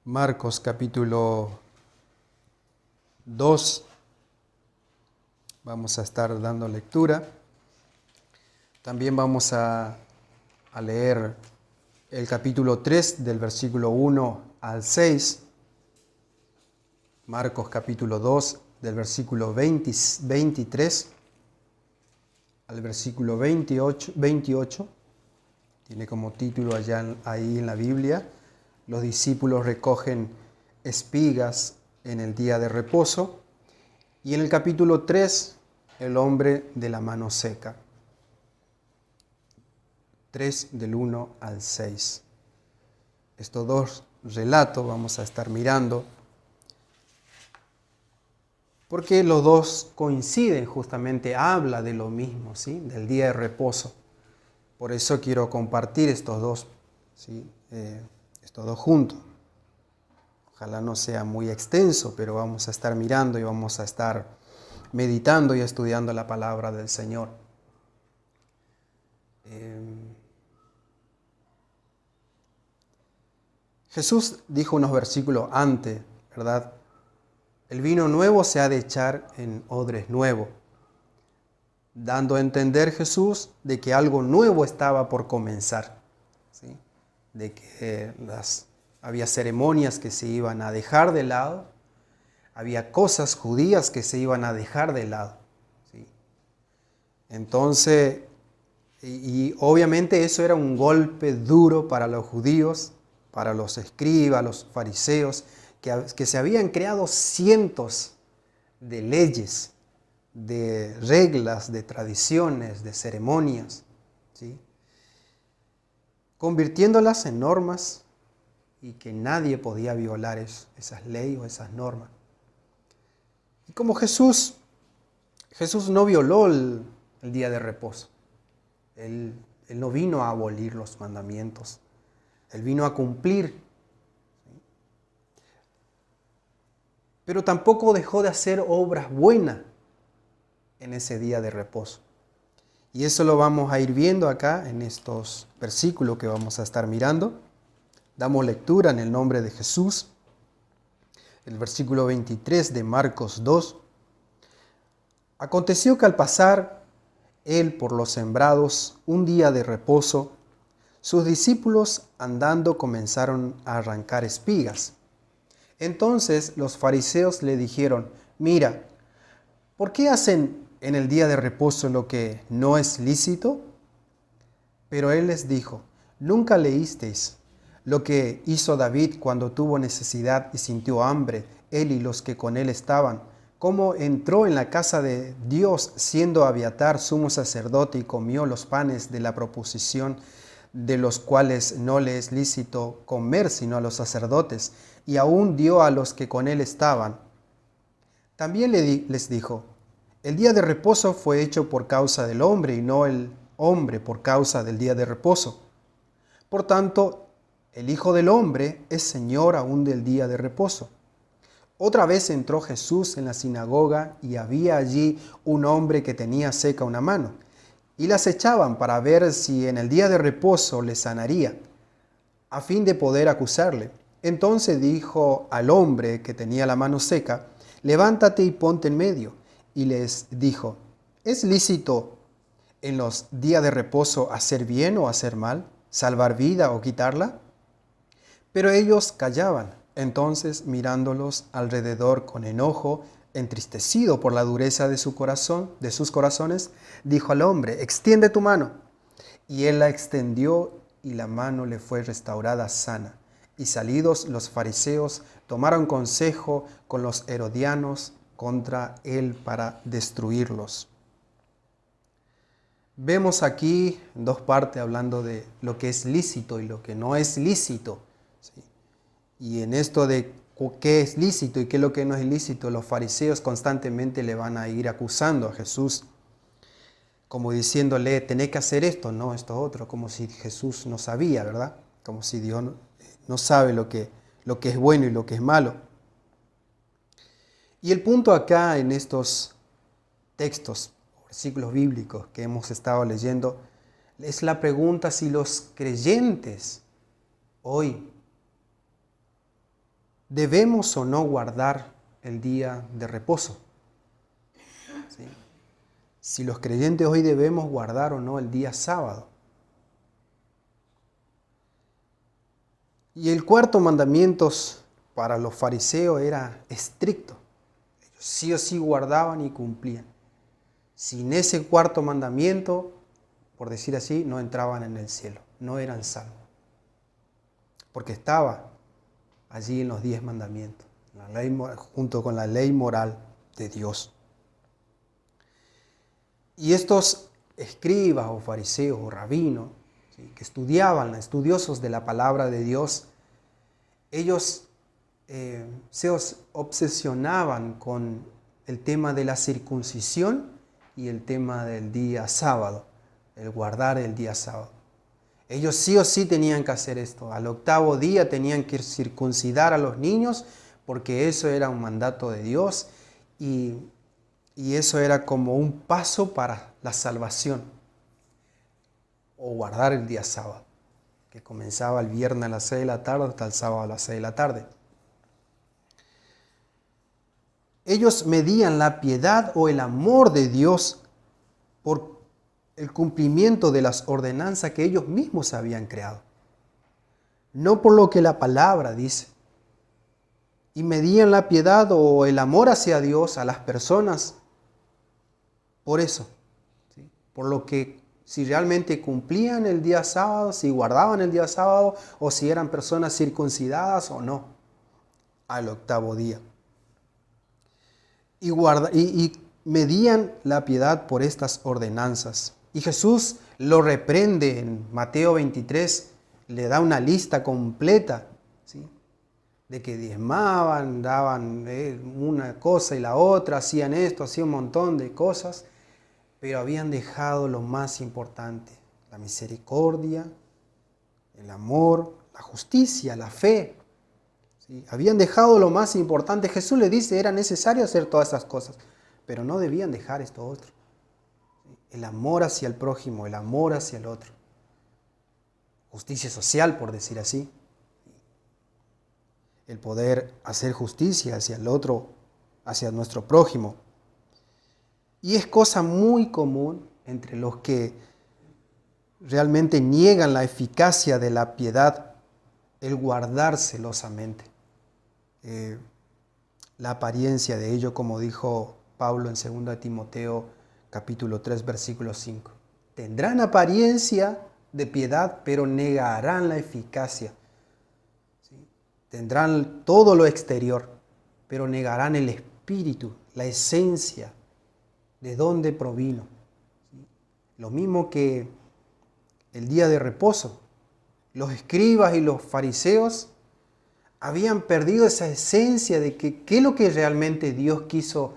Marcos capítulo 2, vamos a estar dando lectura. También vamos a leer el capítulo 3 del versículo 1 al 6. Marcos capítulo 2 del versículo 23 al versículo 28. Tiene como título ahí en la Biblia: los discípulos recogen espigas en el día de reposo. Y en el capítulo 3, el hombre de la mano seca. 3 del 1 al 6. Estos dos relatos vamos a estar mirando, porque los dos coinciden, justamente habla de lo mismo, ¿sí? Del día de reposo. Por eso quiero compartir estos dos, ¿sí? Estos dos juntos. Ojalá no sea muy extenso, pero vamos a estar mirando y vamos a estar meditando y estudiando la palabra del Señor. Jesús dijo unos versículos antes, ¿verdad? El vino nuevo se ha de echar en odres nuevos, dando a entender Jesús de que algo nuevo estaba por comenzar, ¿sí? De que había ceremonias que se iban a dejar de lado, había cosas judías que se iban a dejar de lado, ¿sí? Entonces, y obviamente eso era un golpe duro para los judíos, para los escribas, los fariseos, que se habían creado cientos de leyes, de reglas, de tradiciones, de ceremonias, ¿sí? Convirtiéndolas en normas y que nadie podía violar esas leyes o esas normas. Y como Jesús no violó el día de reposo. Él no vino a abolir los mandamientos. Él vino a cumplir. ¿Sí? Pero tampoco dejó de hacer obras buenas en ese día de reposo. Y eso lo vamos a ir viendo acá en estos versículos que vamos a estar mirando. Damos lectura en el nombre de Jesús. El versículo 23 de Marcos 2. Aconteció que al pasar él por los sembrados un día de reposo, sus discípulos andando comenzaron a arrancar espigas. Entonces los fariseos le dijeron: mira, ¿por qué hacen en el día de reposo lo que no es lícito? Pero él les dijo: ¿nunca leísteis lo que hizo David cuando tuvo necesidad y sintió hambre, él y los que con él estaban? Cómo entró en la casa de Dios siendo Abiatar sumo sacerdote y comió los panes de la proposición, de los cuales no le es lícito comer sino a los sacerdotes, y aún dio a los que con él estaban. También les dijo: el día de reposo fue hecho por causa del hombre y no el hombre por causa del día de reposo. Por tanto, el Hijo del Hombre es Señor aún del día de reposo. Otra vez entró Jesús en la sinagoga y había allí un hombre que tenía seca una mano, y las echaban para ver si en el día de reposo le sanaría, a fin de poder acusarle. Entonces dijo al hombre que tenía la mano seca: levántate y ponte en medio. Y les dijo: ¿es lícito en los días de reposo hacer bien o hacer mal, salvar vida o quitarla? Pero ellos callaban. Entonces, mirándolos alrededor con enojo, entristecido por la dureza de su corazón, de sus corazones, dijo al hombre: extiende tu mano. Y él la extendió, y la mano le fue restaurada sana. Y salidos los fariseos, tomaron consejo con los herodianos contra él para destruirlos. Vemos aquí dos partes hablando de lo que es lícito y lo que no es lícito, ¿sí? Y en esto de qué es lícito y qué es lo que no es lícito, los fariseos constantemente le van a ir acusando a Jesús, como diciéndole: tenés que hacer esto, no esto otro, como si Jesús no sabía, ¿verdad? Como si Dios no sabe lo que es bueno y lo que es malo. Y el punto acá en estos textos, versículos bíblicos que hemos estado leyendo, es la pregunta si los creyentes hoy ¿debemos o no guardar el día de reposo? ¿Sí? Si los creyentes hoy debemos guardar o no el día sábado. Y el cuarto mandamiento para los fariseos era estricto. Ellos sí o sí guardaban y cumplían. Sin ese cuarto mandamiento, por decir así, no entraban en el cielo, no eran salvos. Porque estaba allí en los 10 mandamientos, la ley, junto con la ley moral de Dios. Y estos escribas o fariseos o rabinos, ¿sí?, que estudiaban, estudiosos de la palabra de Dios, ellos se obsesionaban con el tema de la circuncisión y el tema del día sábado, el guardar el día sábado. Ellos sí o sí tenían que hacer esto. Al 8º día tenían que circuncidar a los niños porque eso era un mandato de Dios y eso era como un paso para la salvación. O guardar el día sábado, que comenzaba el viernes a las 6 de la tarde hasta el sábado a las 6 de la tarde. Ellos medían la piedad o el amor de Dios por el cumplimiento de las ordenanzas que ellos mismos habían creado, no por lo que la palabra dice. Y medían la piedad o el amor hacia Dios, a las personas, por eso, ¿sí?, por lo que si realmente cumplían el día sábado, si guardaban el día sábado, o si eran personas circuncidadas o no, al 8º día. Y medían la piedad por estas ordenanzas. Y Jesús lo reprende en Mateo 23, le da una lista completa, ¿sí?, de que diezmaban, daban una cosa y la otra, hacían esto, hacían un montón de cosas, pero habían dejado lo más importante: la misericordia, el amor, la justicia, la fe. ¿Sí? Habían dejado lo más importante. Jesús le dice, era necesario hacer todas esas cosas, pero no debían dejar esto otro. ¿Sí? El amor hacia el prójimo, el amor hacia el otro. Justicia social, por decir así. El poder hacer justicia hacia el otro, hacia nuestro prójimo. Y es cosa muy común entre los que realmente niegan la eficacia de la piedad, el guardar celosamente la apariencia de ello, como dijo Pablo en 2 Timoteo capítulo 3, versículo 5. Tendrán apariencia de piedad, pero negarán la eficacia. ¿Sí? Tendrán todo lo exterior, pero negarán el espíritu, la esencia, de dónde provino. ¿Sí? Lo mismo que el día de reposo. Los escribas y los fariseos habían perdido esa esencia de qué es lo que realmente Dios quiso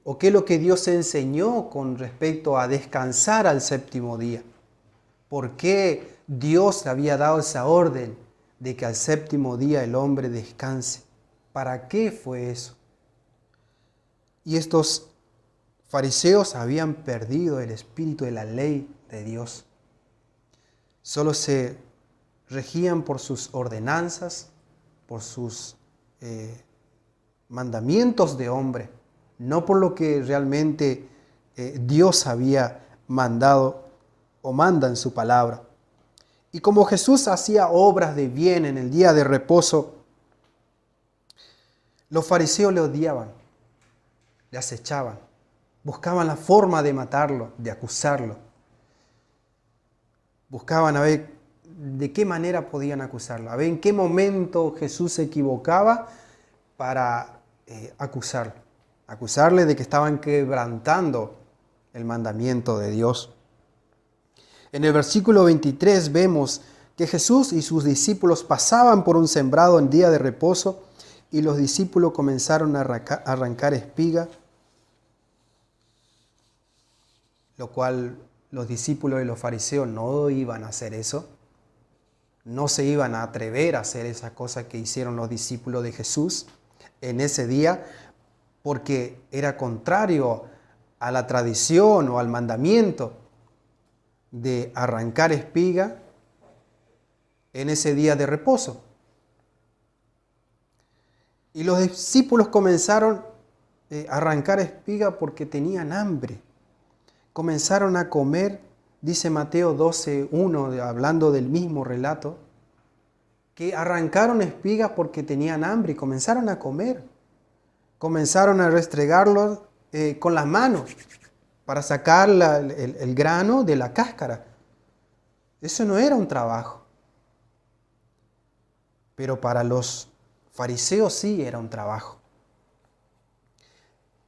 o qué es lo que Dios enseñó con respecto a descansar al 7º día. ¿Por qué Dios había dado esa orden de que al 7º día el hombre descanse? ¿Para qué fue eso? Y estos fariseos habían perdido el espíritu de la ley de Dios. Solo se regían por sus ordenanzas, por sus mandamientos de hombre, no por lo que realmente Dios había mandado o manda en su palabra. Y como Jesús hacía obras de bien en el día de reposo, los fariseos le odiaban, le acechaban, buscaban la forma de matarlo, de acusarlo. Buscaban a ver de qué manera podían acusarlo, a ver en qué momento Jesús se equivocaba para acusarle de que estaban quebrantando el mandamiento de Dios. En el versículo 23 vemos que Jesús y sus discípulos pasaban por un sembrado en día de reposo y los discípulos comenzaron a arrancar espiga, lo cual los discípulos y los fariseos no iban a hacer eso. No se iban a atrever a hacer esa cosa que hicieron los discípulos de Jesús en ese día, porque era contrario a la tradición o al mandamiento de arrancar espiga en ese día de reposo. Y los discípulos comenzaron a arrancar espiga porque tenían hambre. Comenzaron a comer, dice Mateo 12:1, hablando del mismo relato, que arrancaron espigas porque tenían hambre y comenzaron a comer. Comenzaron a restregarlos con las manos para sacar el grano de la cáscara. Eso no era un trabajo. Pero para los fariseos sí era un trabajo.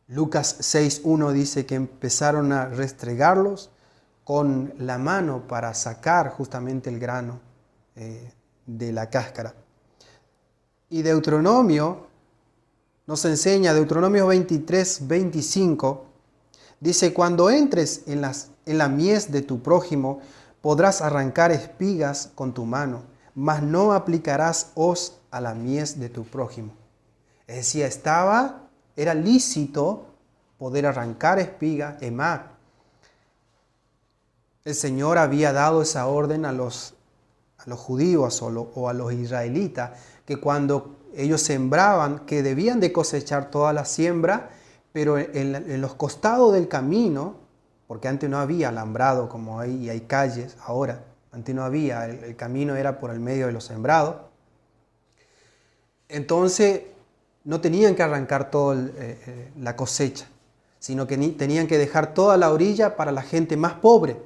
Lucas 6:1 dice que empezaron a restregarlos con la mano para sacar justamente el grano de la cáscara. Y Deuteronomio nos enseña, Deuteronomio 23:25, dice: cuando entres en la mies de tu prójimo, podrás arrancar espigas con tu mano, mas no aplicarás hoz a la mies de tu prójimo. Es decir, era lícito poder arrancar espigas. Es más, el Señor había dado esa orden a los judíos o a los israelitas, que cuando ellos sembraban, que debían de cosechar toda la siembra, pero en los costados del camino, porque antes no había alambrado como hay calles ahora, antes no había, el camino era por el medio de los sembrados, entonces no tenían que arrancar toda la cosecha, sino que tenían que dejar toda la orilla para la gente más pobre,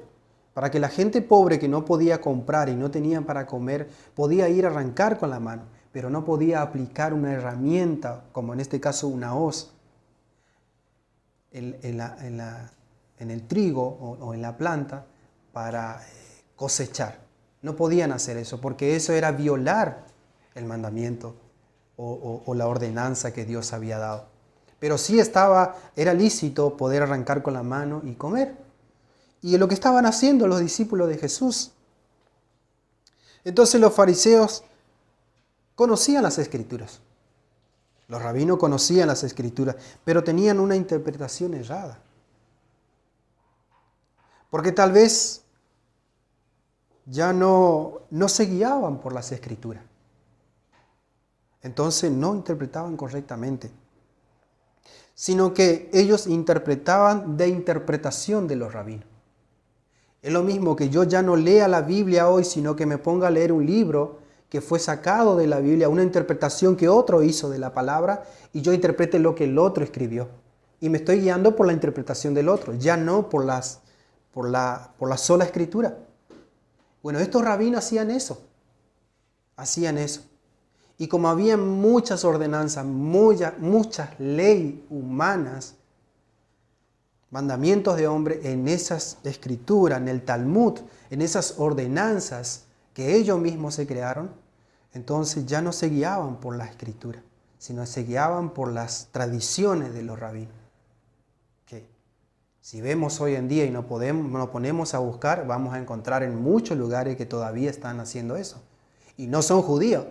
para que la gente pobre que no podía comprar y no tenían para comer, podía ir a arrancar con la mano, pero no podía aplicar una herramienta, como en este caso una hoz, en el trigo o en la planta para cosechar. No podían hacer eso, porque eso era violar el mandamiento o la ordenanza que Dios había dado. Pero sí era lícito poder arrancar con la mano y comer. Y es lo que estaban haciendo los discípulos de Jesús. Entonces los fariseos conocían las Escrituras. Los rabinos conocían las Escrituras, pero tenían una interpretación errada. Porque tal vez ya no se guiaban por las Escrituras. Entonces no interpretaban correctamente, sino que ellos interpretaban de interpretación de los rabinos. Es lo mismo que yo ya no lea la Biblia hoy, sino que me ponga a leer un libro que fue sacado de la Biblia, una interpretación que otro hizo de la palabra, y yo interprete lo que el otro escribió. Y me estoy guiando por la interpretación del otro, ya no por la sola escritura. Bueno, estos rabinos hacían eso. Y como había muchas ordenanzas, muchas leyes humanas, mandamientos de hombre en esas escrituras, en el Talmud, en esas ordenanzas que ellos mismos se crearon, entonces ya no se guiaban por la escritura, sino se guiaban por las tradiciones de los rabinos. Que si vemos hoy en día y nos ponemos a buscar, vamos a encontrar en muchos lugares que todavía están haciendo eso. Y no son judíos,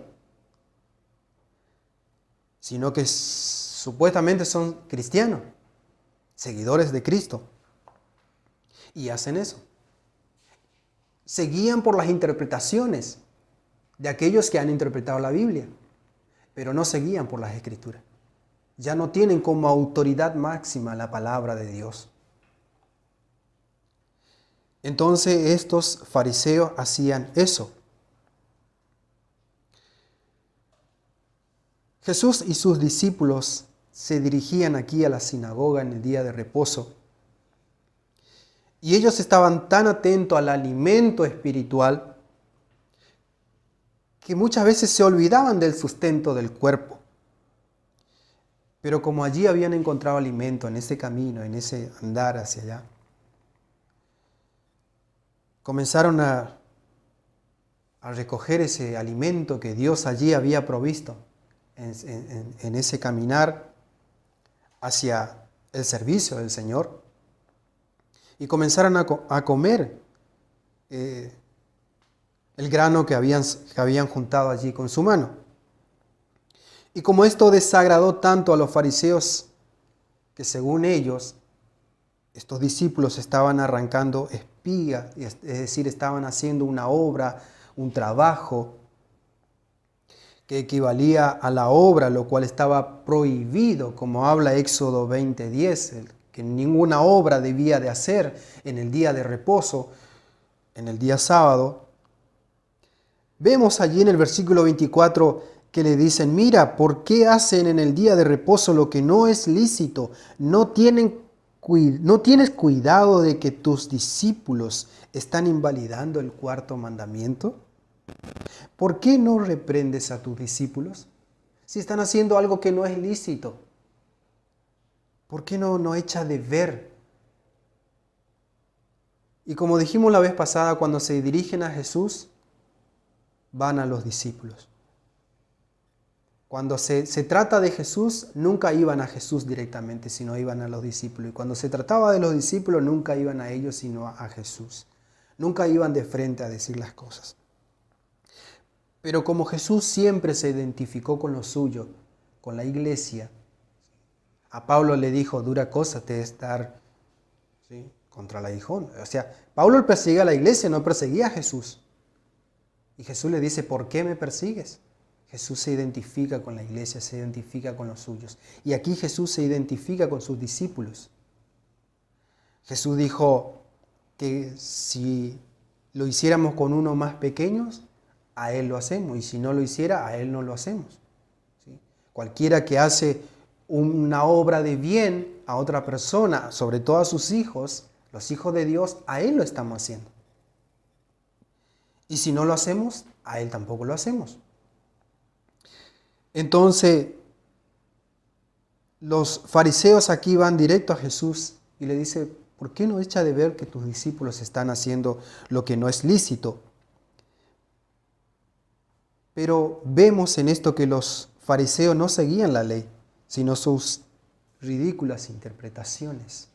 sino que supuestamente son cristianos, seguidores de Cristo, y hacen eso. Se guían por las interpretaciones de aquellos que han interpretado la Biblia, pero no se guían por las Escrituras. Ya no tienen como autoridad máxima la palabra de Dios. Entonces estos fariseos hacían eso. Jesús y sus discípulos se dirigían aquí a la sinagoga en el día de reposo. Y ellos estaban tan atentos al alimento espiritual que muchas veces se olvidaban del sustento del cuerpo. Pero como allí habían encontrado alimento en ese camino, en ese andar hacia allá, comenzaron a recoger ese alimento que Dios allí había provisto en ese caminar hacia el servicio del Señor. Y comenzaron a comer el grano que habían juntado allí con su mano. Y como esto desagradó tanto a los fariseos, que según ellos, estos discípulos estaban arrancando espigas, es decir, estaban haciendo una obra, un trabajo, que equivalía a la obra, lo cual estaba prohibido, como habla Éxodo 20:10, que ninguna obra debía de hacer en el día de reposo, en el día sábado. Vemos allí en el versículo 24 que le dicen, mira, ¿por qué hacen en el día de reposo lo que no es lícito? ¿No tienes cuidado de que tus discípulos están invalidando el cuarto mandamiento? ¿Por qué no reprendes a tus discípulos? Si están haciendo algo que no es lícito, ¿por qué no echa de ver? Y como dijimos la vez pasada, cuando se dirigen a Jesús, van a los discípulos. Cuando se trata de Jesús, nunca iban a Jesús directamente, sino iban a los discípulos. Y cuando se trataba de los discípulos, nunca iban a ellos, sino a Jesús. Nunca iban de frente a decir las cosas. Pero como Jesús siempre se identificó con lo suyo, con la iglesia, a Pablo le dijo, dura cosa te es dar, ¿sí?, contra el aguijón. O sea, Pablo perseguía a la iglesia, no perseguía a Jesús. Y Jesús le dice, ¿por qué me persigues? Jesús se identifica con la iglesia, se identifica con los suyos. Y aquí Jesús se identifica con sus discípulos. Jesús dijo que si lo hiciéramos con uno más pequeños, a Él lo hacemos. Y si no lo hiciera, a Él no lo hacemos. ¿Sí? Cualquiera que hace una obra de bien a otra persona, sobre todo a sus hijos, los hijos de Dios, a Él lo estamos haciendo. Y si no lo hacemos, a Él tampoco lo hacemos. Entonces, los fariseos aquí van directo a Jesús y le dicen, ¿por qué no echa de ver que tus discípulos están haciendo lo que no es lícito? Pero vemos en esto que los fariseos no seguían la ley, sino sus ridículas interpretaciones,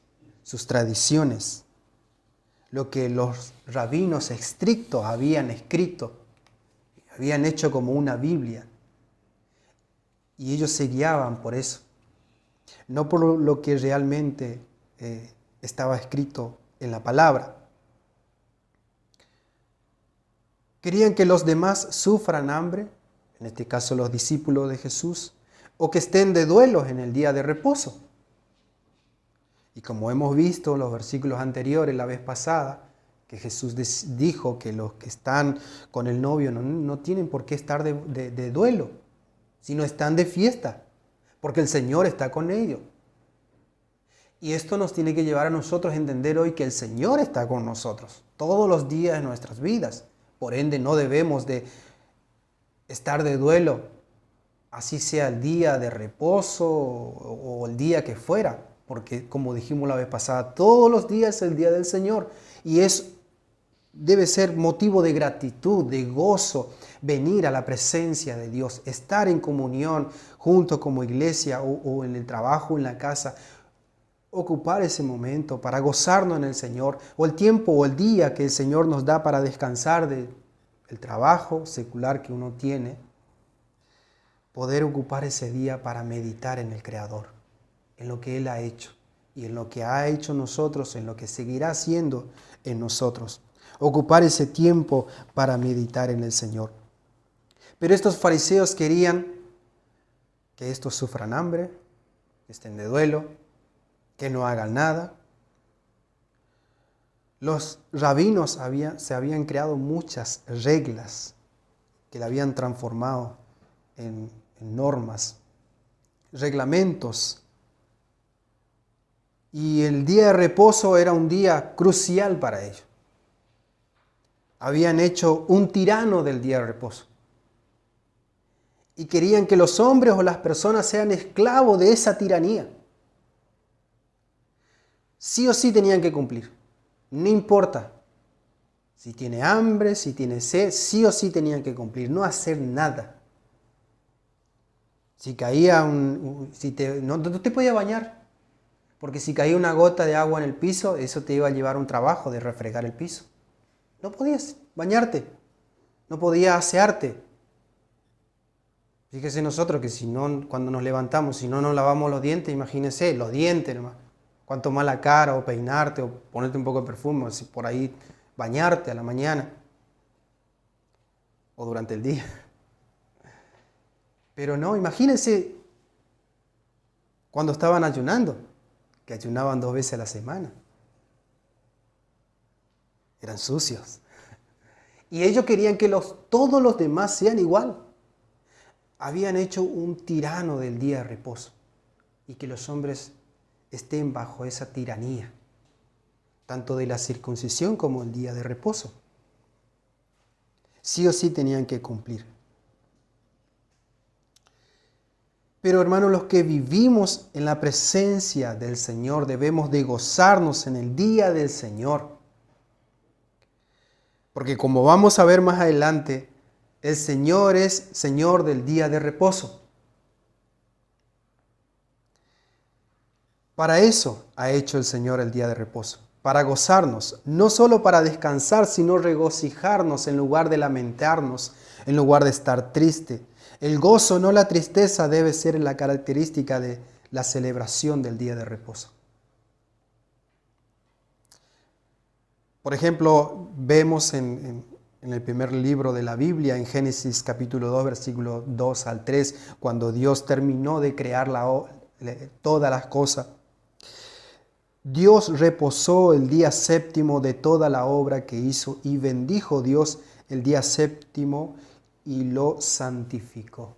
sus tradiciones, lo que los rabinos estrictos habían escrito, habían hecho como una Biblia. Y ellos se guiaban por eso, no por lo que realmente estaba escrito en la palabra. Querían que los demás sufran hambre, en este caso los discípulos de Jesús, o que estén de duelo en el día de reposo. Y como hemos visto en los versículos anteriores, la vez pasada, que Jesús dijo que los que están con el novio no tienen por qué estar de duelo, sino están de fiesta, porque el Señor está con ellos. Y esto nos tiene que llevar a nosotros a entender hoy que el Señor está con nosotros todos los días de nuestras vidas. Por ende, no debemos de estar de duelo, así sea el día de reposo o el día que fuera, porque como dijimos la vez pasada, todos los días es el día del Señor y debe ser motivo de gratitud, de gozo, venir a la presencia de Dios, estar en comunión junto como iglesia o en el trabajo, en la casa, ocupar ese momento para gozarnos en el Señor, o el tiempo o el día que el Señor nos da para descansar del trabajo secular que uno tiene, poder ocupar ese día para meditar en el Creador, en lo que Él ha hecho y en lo que ha hecho nosotros, en lo que seguirá haciendo en nosotros. Ocupar ese tiempo para meditar en el Señor. Pero estos fariseos querían que estos sufran hambre, que estén de duelo, que no hagan nada. Los rabinos se habían creado muchas reglas que la habían transformado en normas, reglamentos. Y el día de reposo era un día crucial para ellos. Habían hecho un tirano del día de reposo. Y querían que los hombres o las personas sean esclavos de esa tiranía. Sí o sí tenían que cumplir. No importa si tiene hambre, si tiene sed, sí o sí tenían que cumplir, no hacer nada. Si caía no te podías bañar, porque si caía una gota de agua en el piso, eso te iba a llevar un trabajo de refregar el piso. No podías bañarte, no podías asearte. Fíjese nosotros que si no, cuando nos levantamos, si no nos lavamos los dientes, imagínense, los dientes nomás. Cuanto más la cara o peinarte o ponerte un poco de perfume, o si por ahí bañarte a la mañana o durante el día. Pero no, imagínense cuando estaban ayunando, que ayunaban 2 veces a la semana. Eran sucios. Y ellos querían que todos los demás sean igual. Habían hecho un tirano del día de reposo y que los hombres estén bajo esa tiranía, tanto de la circuncisión como el día de reposo. Sí o sí tenían que cumplir. Pero hermanos, los que vivimos en la presencia del Señor debemos de gozarnos en el día del Señor. Porque como vamos a ver más adelante, el Señor es Señor del día de reposo. Para eso ha hecho el Señor el día de reposo, para gozarnos, no solo para descansar, sino regocijarnos en lugar de lamentarnos, en lugar de estar triste. El gozo, no la tristeza, debe ser la característica de la celebración del día de reposo. Por ejemplo, vemos en el primer libro de la Biblia, en Génesis capítulo 2, versículo 2 al 3, cuando Dios terminó de crear todas las cosas. Dios reposó el día séptimo de toda la obra que hizo y bendijo Dios el día séptimo y lo santificó.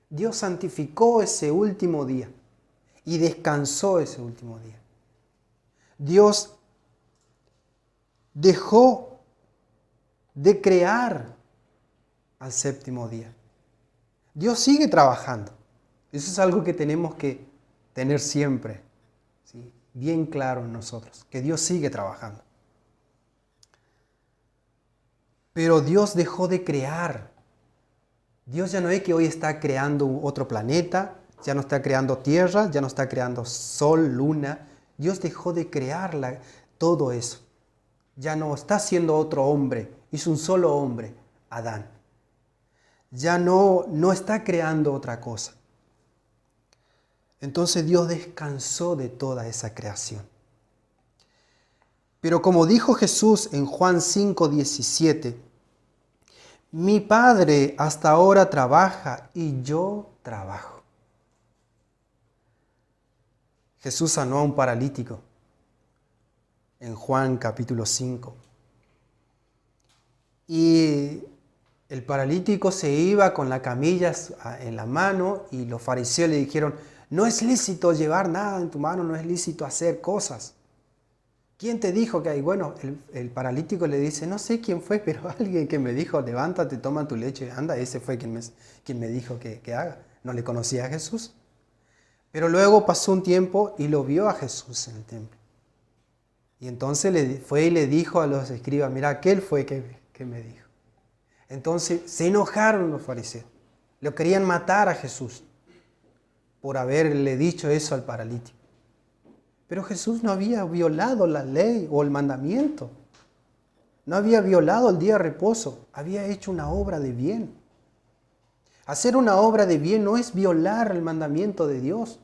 Dios santificó ese último día y descansó ese último día. Dios dejó de crear al séptimo día. Dios sigue trabajando. Eso es algo que tenemos que tener siempre, ¿sí?, bien claro en nosotros, que Dios sigue trabajando. Pero Dios dejó de crear. Dios ya no es que hoy está creando otro planeta, ya no está creando tierra, ya no está creando sol, luna. Dios dejó de crear todo eso. Ya no está siendo otro hombre, hizo un solo hombre, Adán. Ya no está creando otra cosa. Entonces Dios descansó de toda esa creación. Pero como dijo Jesús en Juan 5:17, mi Padre hasta ahora trabaja y yo trabajo. Jesús sanó a un paralítico en Juan capítulo 5. Y el paralítico se iba con la camilla en la mano y los fariseos le dijeron, no es lícito llevar nada en tu mano, no es lícito hacer cosas. ¿Quién te dijo que hay? Bueno, el paralítico le dice, no sé quién fue, pero alguien que me dijo, levántate, toma tu leche, anda, ese fue quien me dijo que haga. No le conocía a Jesús. Pero luego pasó un tiempo y lo vio a Jesús en el templo. Y entonces fue y le dijo a los escribas, mira, aquel fue que me dijo. Entonces se enojaron los fariseos. Lo querían matar a Jesús por haberle dicho eso al paralítico. Pero Jesús no había violado la ley o el mandamiento. No había violado el día de reposo. Había hecho una obra de bien. Hacer una obra de bien no es violar el mandamiento de Dios.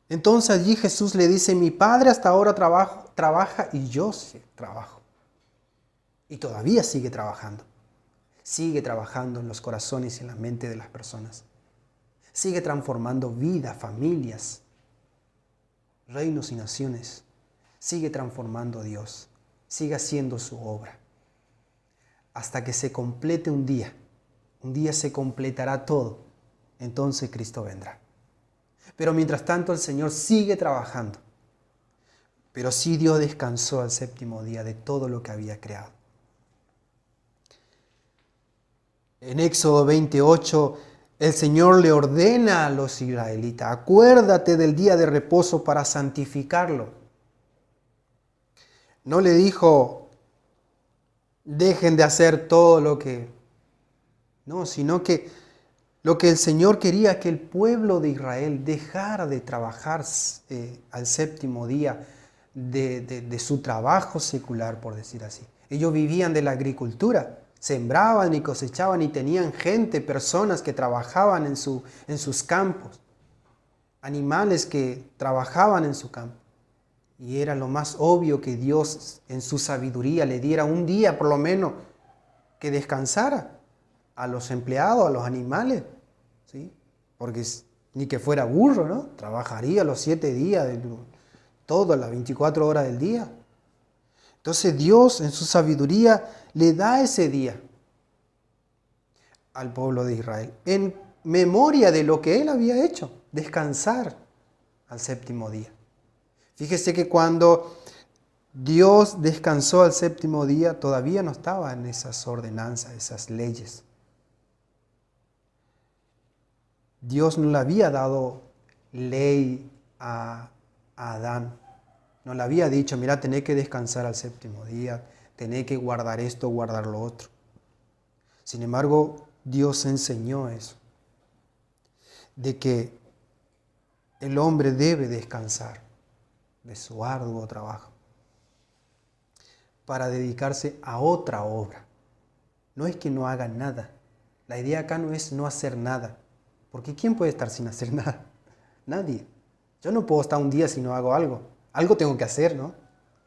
Entonces allí Jesús le dice, mi Padre hasta ahora trabaja y yo trabajo. Y todavía sigue trabajando. Sigue trabajando en los corazones y en la mente de las personas. Sigue transformando vidas, familias, reinos y naciones. Sigue transformando a Dios. Sigue haciendo su obra. Hasta que se complete un día. Un día se completará todo. Entonces Cristo vendrá. Pero mientras tanto el Señor sigue trabajando. Pero sí Dios descansó al séptimo día de todo lo que había creado. En Éxodo 28, el Señor le ordena a los israelitas, acuérdate del día de reposo para santificarlo. No le dijo, dejen de hacer todo lo que... No, sino que lo que el Señor quería que el pueblo de Israel dejara de trabajar al séptimo día de su trabajo secular, por decir así. Ellos vivían de la agricultura. Sembraban y cosechaban y tenían gente, personas que trabajaban en sus campos, animales que trabajaban en su campo. Y era lo más obvio que Dios en su sabiduría le diera un día por lo menos que descansara a los empleados, a los animales, ¿sí? Porque ni que fuera burro, ¿no? Trabajaría los 7 días, todas las 24 horas del día. Entonces Dios en su sabiduría le da ese día al pueblo de Israel, en memoria de lo que Él había hecho, descansar al séptimo día. Fíjese que cuando Dios descansó al séptimo día, todavía no estaba en esas ordenanzas, esas leyes. Dios no le había dado ley a Adán. No le había dicho, mira, tenés que descansar al séptimo día, tenés que guardar esto, guardar lo otro. Sin embargo, Dios enseñó eso, de que el hombre debe descansar de su arduo trabajo para dedicarse a otra obra. No es que no haga nada. La idea acá no es no hacer nada. Porque ¿quién puede estar sin hacer nada? Nadie. Yo no puedo estar un día si no hago algo. Algo tengo que hacer, ¿no?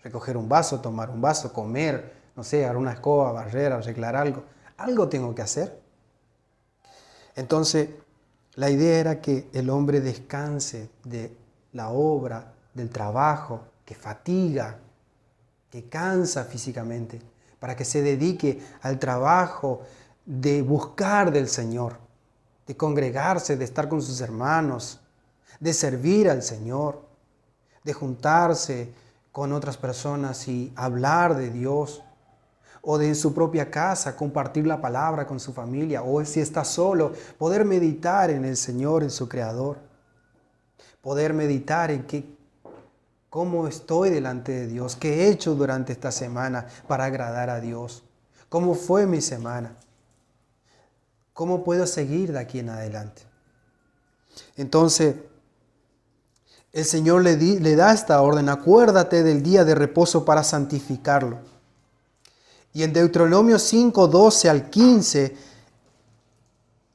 Recoger un vaso, tomar un vaso, comer, no sé, agarrar una escoba, barrer, arreglar algo. Algo tengo que hacer. Entonces, la idea era que el hombre descanse de la obra, del trabajo, que fatiga, que cansa físicamente, para que se dedique al trabajo de buscar del Señor, de congregarse, de estar con sus hermanos, de servir al Señor, de juntarse con otras personas y hablar de Dios, o de en su propia casa compartir la palabra con su familia, o si está solo, poder meditar en el Señor, en su Creador, poder meditar en cómo estoy delante de Dios, qué he hecho durante esta semana para agradar a Dios, cómo fue mi semana, cómo puedo seguir de aquí en adelante. Entonces, el Señor le da esta orden: acuérdate del día de reposo para santificarlo. Y en Deuteronomio 5, 12 al 15,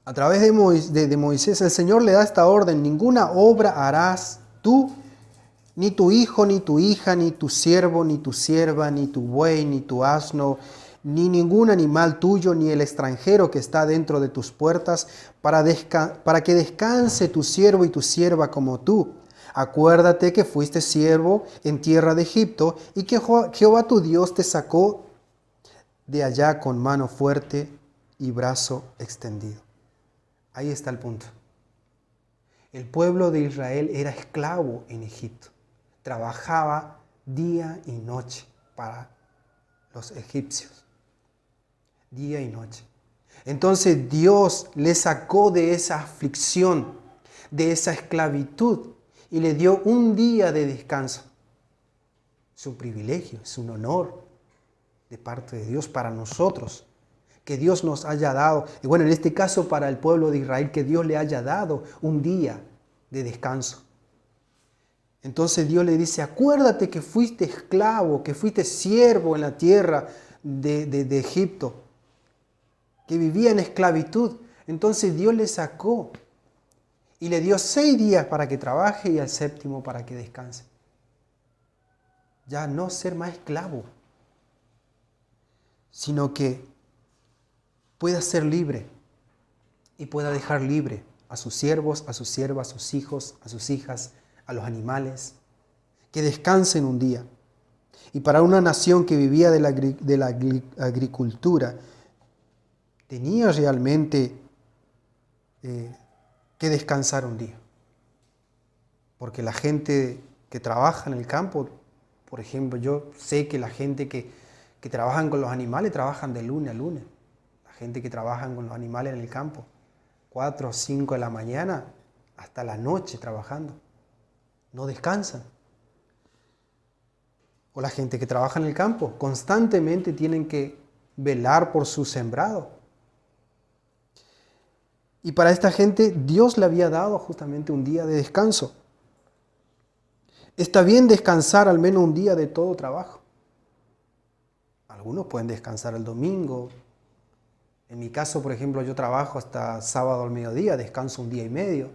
a través de Moisés, el Señor le da esta orden: ninguna obra harás tú, ni tu hijo, ni tu hija, ni tu siervo, ni tu sierva, ni tu buey, ni tu asno, ni ningún animal tuyo, ni el extranjero que está dentro de tus puertas, para que descanse tu siervo y tu sierva como tú. Acuérdate que fuiste siervo en tierra de Egipto y que Jehová tu Dios te sacó de allá con mano fuerte y brazo extendido. Ahí está el punto. El pueblo de Israel era esclavo en Egipto. Trabajaba día y noche para los egipcios. Día y noche. Entonces Dios le sacó de esa aflicción, de esa esclavitud, y le dio un día de descanso. Es un privilegio, es un honor de parte de Dios para nosotros, que Dios nos haya dado, y bueno, en este caso para el pueblo de Israel, que Dios le haya dado un día de descanso. Entonces Dios le dice: acuérdate que fuiste esclavo, que fuiste siervo en la tierra de Egipto, que vivía en esclavitud. Entonces Dios le sacó y le dio 6 días para que trabaje y al séptimo para que descanse. Ya no ser más esclavo, sino que pueda ser libre y pueda dejar libre a sus siervos, a sus siervas, a sus hijos, a sus hijas, a los animales, que descansen un día. Y para una nación que vivía de la agricultura, tenía realmente que descansar un día. Porque la gente que trabaja en el campo, por ejemplo, yo sé que la gente que trabajan con los animales trabajan de lunes a lunes. La gente que trabaja con los animales en el campo, 4 o 5 de la mañana hasta la noche trabajando. No descansan. O la gente que trabaja en el campo, constantemente tienen que velar por su sembrado. Y para esta gente Dios le había dado justamente un día de descanso. Está bien descansar al menos un día de todo trabajo. Algunos pueden descansar el domingo. En mi caso, por ejemplo, yo trabajo hasta sábado al mediodía, descanso un día y medio.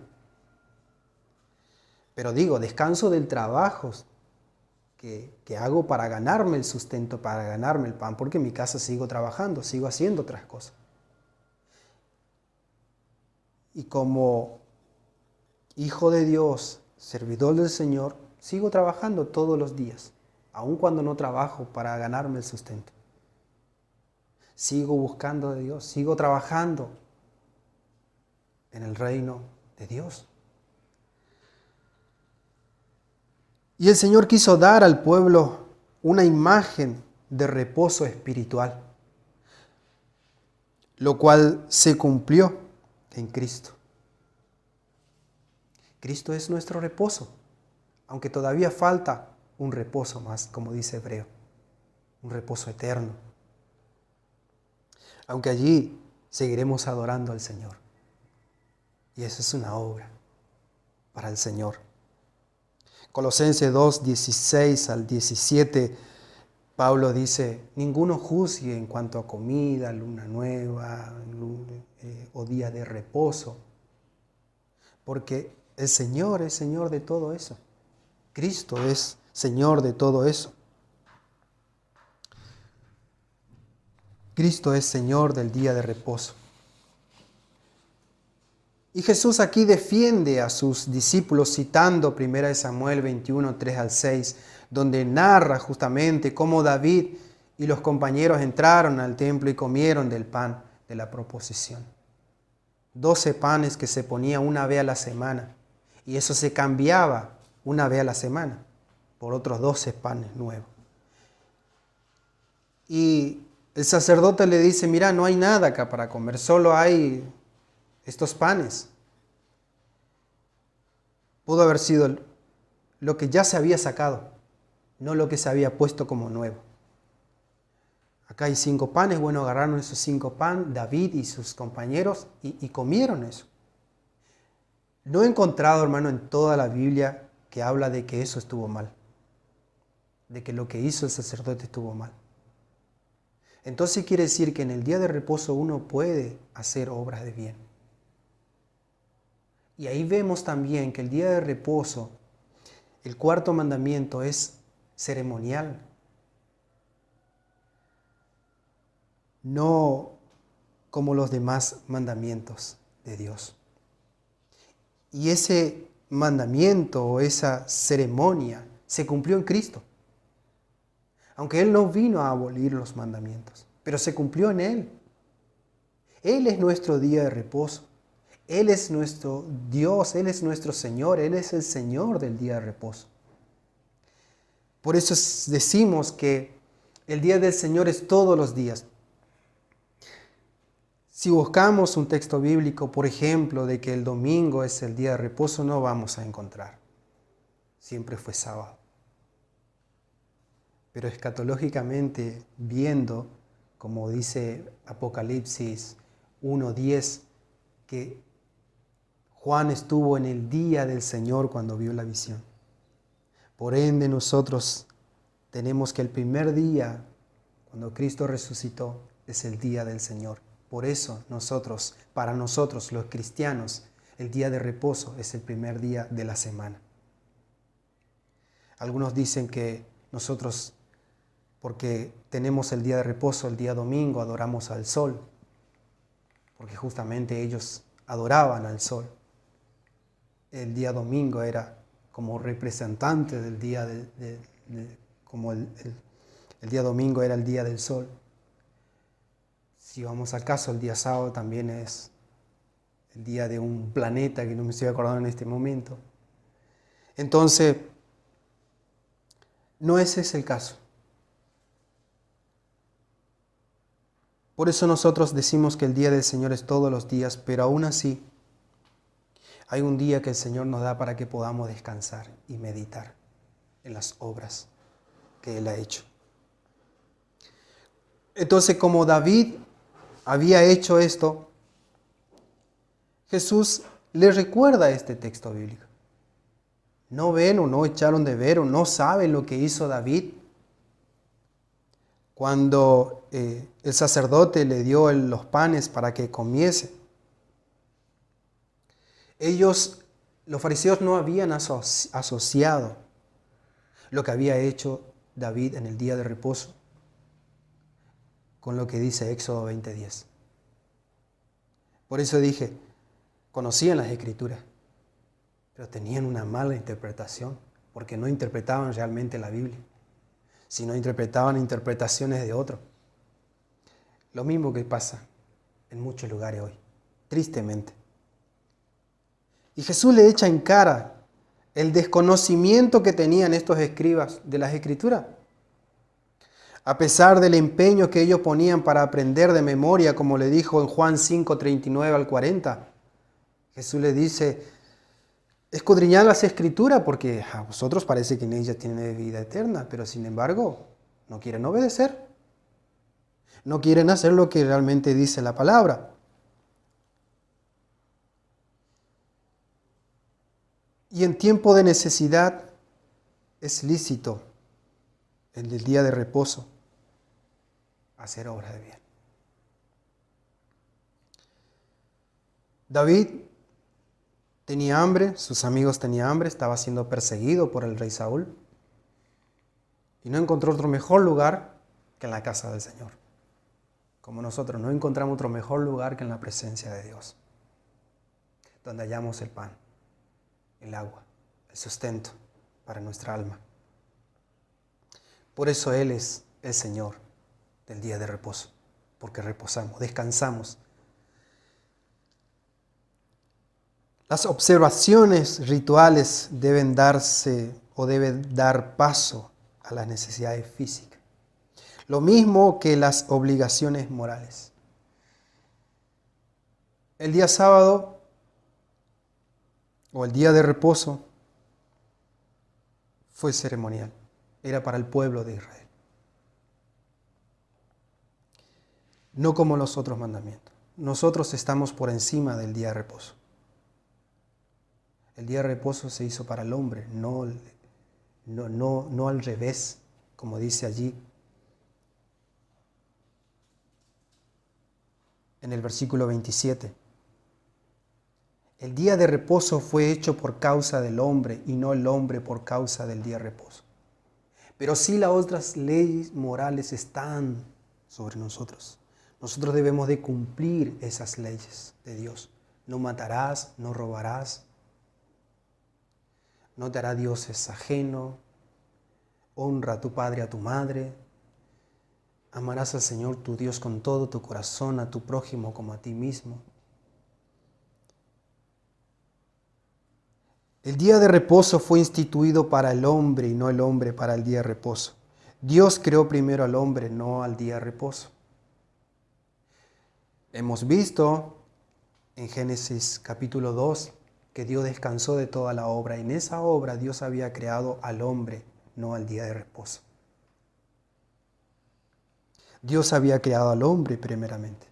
Pero digo, descanso del trabajo que hago para ganarme el sustento, para ganarme el pan, porque en mi casa sigo trabajando, sigo haciendo otras cosas. Y como hijo de Dios, servidor del Señor, sigo trabajando todos los días, aun cuando no trabajo para ganarme el sustento. Sigo buscando de Dios, sigo trabajando en el reino de Dios. Y el Señor quiso dar al pueblo una imagen de reposo espiritual, lo cual se cumplió en Cristo. Cristo es nuestro reposo, aunque todavía falta un reposo más, como dice Hebreo, un reposo eterno. Aunque allí seguiremos adorando al Señor. Y eso es una obra para el Señor. Colosenses 2, 16 al 17, Pablo dice, ninguno juzgue en cuanto a comida, luna nueva o día de reposo, porque el Señor es Señor de todo eso. Cristo es Señor de todo eso. Cristo es Señor del día de reposo. Y Jesús aquí defiende a sus discípulos citando 1 Samuel 21, 3 al 6, donde narra justamente cómo David y los compañeros entraron al templo y comieron del pan de la proposición. 12 panes que se ponía una vez a la semana, y eso se cambiaba una vez a la semana por otros 12 panes nuevos. Y el sacerdote le dice, mira, no hay nada acá para comer, solo hay estos panes. Pudo haber sido lo que ya se había sacado, no lo que se había puesto como nuevo. Acá hay 5 panes, bueno, agarraron esos 5 panes, David y sus compañeros, y comieron eso. No he encontrado, hermano, en toda la Biblia que habla de que eso estuvo mal, de que lo que hizo el sacerdote estuvo mal. Entonces quiere decir que en el día de reposo uno puede hacer obras de bien. Y ahí vemos también que el día de reposo, el cuarto mandamiento es ceremonial. No como los demás mandamientos de Dios. Y ese mandamiento o esa ceremonia se cumplió en Cristo. Aunque Él no vino a abolir los mandamientos, pero se cumplió en Él. Él es nuestro día de reposo. Él es nuestro Dios, Él es nuestro Señor, Él es el Señor del día de reposo. Por eso decimos que el día del Señor es todos los días. Si buscamos un texto bíblico, por ejemplo, de que el domingo es el día de reposo, no vamos a encontrar. Siempre fue sábado. Pero escatológicamente, viendo, como dice Apocalipsis 1:10, que Juan estuvo en el día del Señor cuando vio la visión. Por ende, nosotros tenemos que el primer día, cuando Cristo resucitó, es el día del Señor. Por eso para nosotros los cristianos, el día de reposo es el primer día de la semana. Algunos dicen que nosotros, porque tenemos el día de reposo, el día domingo, adoramos al sol, porque justamente ellos adoraban al sol. El día domingo era como representante del día, como el día domingo era el día del sol. Si vamos al caso, el día sábado también es el día de un planeta que no me estoy acordando en este momento. Entonces, no ese es el caso. Por eso nosotros decimos que el día del Señor es todos los días, pero aún así hay un día que el Señor nos da para que podamos descansar y meditar en las obras que Él ha hecho. Entonces, como David había hecho esto, Jesús le recuerda este texto bíblico. ¿No ven o no echaron de ver o no saben lo que hizo David cuando el sacerdote le dio los panes para que comiese? Los fariseos no habían asociado lo que había hecho David en el día de reposo con lo que dice Éxodo 20:10. Por eso dije, conocían las Escrituras, pero tenían una mala interpretación, porque no interpretaban realmente la Biblia, sino interpretaban interpretaciones de otros. Lo mismo que pasa en muchos lugares hoy, tristemente. Y Jesús le echa en cara el desconocimiento que tenían estos escribas de las Escrituras. A pesar del empeño que ellos ponían para aprender de memoria, como le dijo en Juan 5, 39 al 40, Jesús le dice: escudriñad las Escrituras porque a vosotros parece que en ellas tienen vida eterna, pero sin embargo no quieren obedecer. No quieren hacer lo que realmente dice la palabra. Y en tiempo de necesidad es lícito, en el día de reposo, hacer obra de bien. David tenía hambre, sus amigos tenían hambre, estaba siendo perseguido por el rey Saúl y no encontró otro mejor lugar que en la casa del Señor. Como nosotros no encontramos otro mejor lugar que en la presencia de Dios, donde hallamos el pan, el agua, el sustento para nuestra alma. Por eso Él es el Señor del día de reposo, porque reposamos, descansamos. Las observaciones rituales deben darse o deben dar paso a las necesidades físicas, lo mismo que las obligaciones morales. El día sábado o el día de reposo fue ceremonial, era para el pueblo de Israel, no como los otros mandamientos. Nosotros estamos por encima del día de reposo. El día de reposo se hizo para el hombre, no al revés, como dice allí en el versículo 27. El día de reposo fue hecho por causa del hombre y no el hombre por causa del día de reposo. Pero sí las otras leyes morales están sobre nosotros. Nosotros debemos de cumplir esas leyes de Dios. No matarás, no robarás, no te hará dioses ajeno, honra a tu padre, a tu madre, amarás al Señor tu Dios con todo tu corazón, a tu prójimo como a ti mismo. El día de reposo fue instituido para el hombre y no el hombre para el día de reposo. Dios creó primero al hombre, no al día de reposo. Hemos visto en Génesis capítulo 2 que Dios descansó de toda la obra. En esa obra Dios había creado al hombre, no al día de reposo. Dios había creado al hombre primeramente.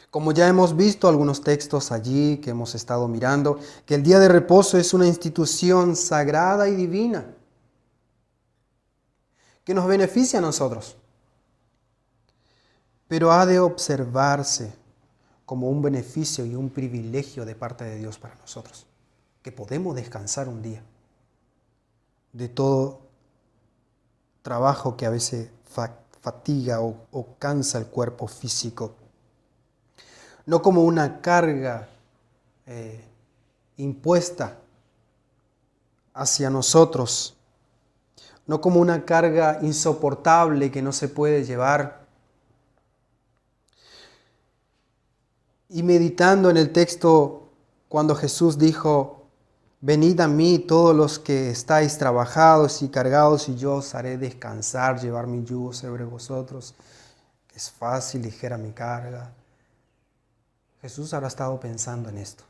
Como ya hemos visto algunos textos allí que hemos estado mirando, que el día de reposo es una institución sagrada y divina que nos beneficia a nosotros, pero ha de observarse como un beneficio y un privilegio de parte de Dios para nosotros, que podemos descansar un día de todo trabajo que a veces fatiga o cansa el cuerpo físico. No como una carga impuesta hacia nosotros, no como una carga insoportable que no se puede llevar. Y meditando en el texto, cuando Jesús dijo: venid a mí todos los que estáis trabajados y cargados, y yo os haré descansar, llevar mi yugo sobre vosotros, que es fácil, ligera mi carga. Jesús habrá estado pensando en esto,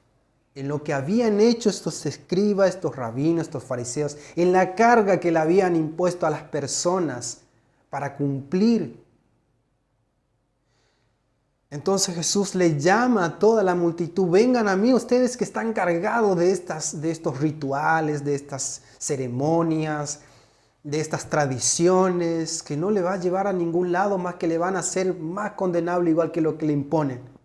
en lo que habían hecho estos escribas, estos rabinos, estos fariseos, en la carga que le habían impuesto a las personas para cumplir. Entonces Jesús le llama a toda la multitud: vengan a mí ustedes que están cargados de estos rituales, de estas ceremonias, de estas tradiciones, que no le va a llevar a ningún lado, más que le van a hacer más condenable igual que lo que le imponen.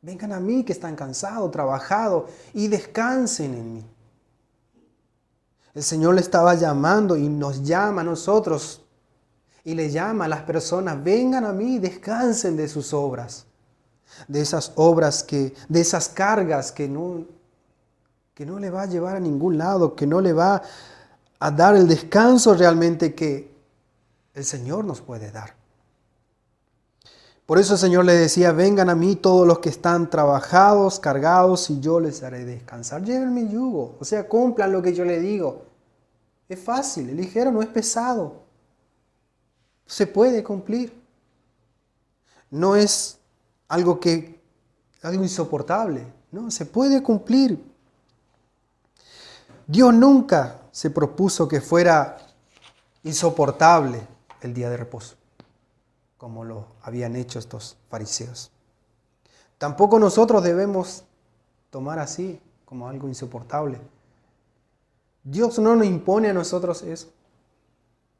Vengan a mí que están cansados, trabajados, y descansen en mí. El Señor le estaba llamando y nos llama a nosotros y le llama a las personas: vengan a mí y descansen de sus obras. de esas obras, de esas cargas que no le va a llevar a ningún lado, que no le va a dar el descanso realmente que el Señor nos puede dar. Por eso el Señor le decía, vengan a mí todos los que están trabajados, cargados, y yo les haré descansar. Lleven mi yugo, o sea, cumplan lo que yo les digo. Es fácil, es ligero, no es pesado. Se puede cumplir. No es algo insoportable, no, se puede cumplir. Dios nunca se propuso que fuera insoportable el día de reposo, como lo habían hecho estos fariseos. Tampoco nosotros debemos tomar así como algo insoportable. Dios no nos impone a nosotros eso.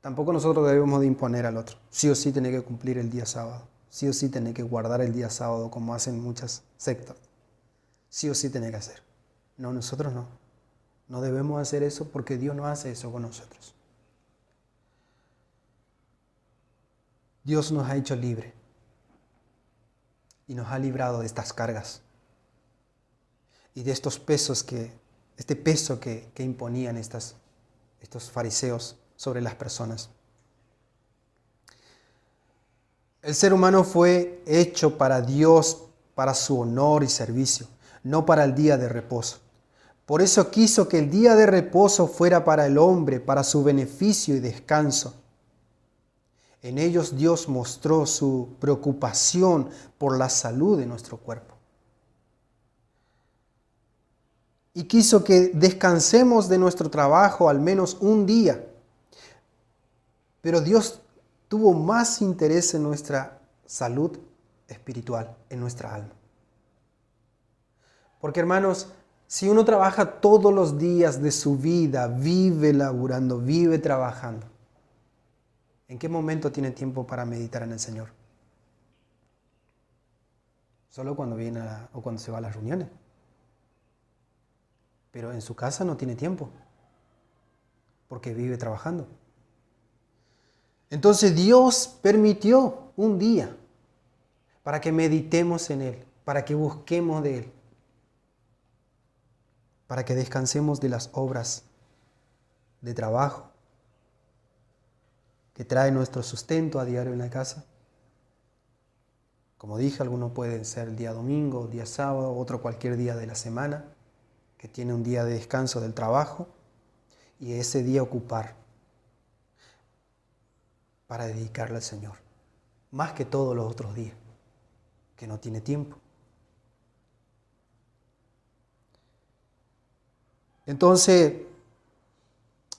Tampoco nosotros debemos de imponer al otro. Sí o sí tiene que cumplir el día sábado. Sí o sí tiene que guardar el día sábado como hacen muchas sectas. Sí o sí tiene que hacer. No, nosotros no. No debemos hacer eso porque Dios no hace eso con nosotros. Dios nos ha hecho libre y nos ha librado de estas cargas y de estos pesos este peso que imponían estos fariseos sobre las personas. El ser humano fue hecho para Dios, para su honor y servicio, no para el día de reposo. Por eso quiso que el día de reposo fuera para el hombre, para su beneficio y descanso. En ellos Dios mostró su preocupación por la salud de nuestro cuerpo. Y quiso que descansemos de nuestro trabajo al menos un día. Pero Dios tuvo más interés en nuestra salud espiritual, en nuestra alma. Porque hermanos, si uno trabaja todos los días de su vida, vive laburando, vive trabajando, ¿en qué momento tiene tiempo para meditar en el Señor? Solo cuando viene o cuando se va a las reuniones. Pero en su casa no tiene tiempo, porque vive trabajando. Entonces Dios permitió un día para que meditemos en Él, para que busquemos de Él, para que descansemos de las obras de trabajo que trae nuestro sustento a diario en la casa. Como dije, algunos pueden ser el día domingo, el día sábado, otro cualquier día de la semana, que tiene un día de descanso del trabajo, y ese día ocupar para dedicarle al Señor, más que todos los otros días, que no tiene tiempo. Entonces,